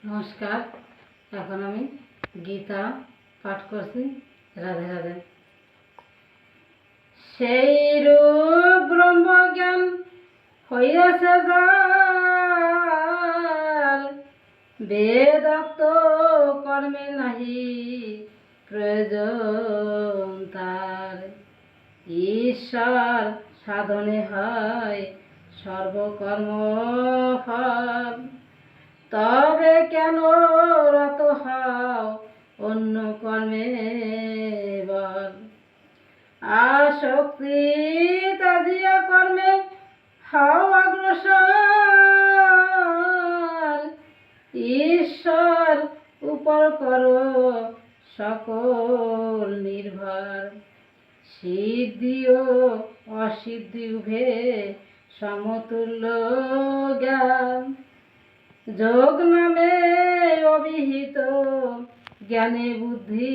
নমস্কার। এখন আমি গীতা পাঠ করছি। রাধে রাধে। সেই রূপ ব্রহ্মজ্ঞান হইয়াছে যার, বেদোক্ত কর্মে নাহি প্রয়োজন তার। ঈশ্বর সাধনে হয় সর্বকর্ম ফল, তবে কেন রত হও অন্য কর্মে বল। আসক্তি তাজিয়া কর্মে হও অগ্রসর, ঈশ্বর উপর করো সকল নির্ভর। সিদ্ধি ও অসিদ্ধি উভে সমতুল্য জ্ঞান, যোগ নামে অভিহিত জ্ঞানে বুদ্ধি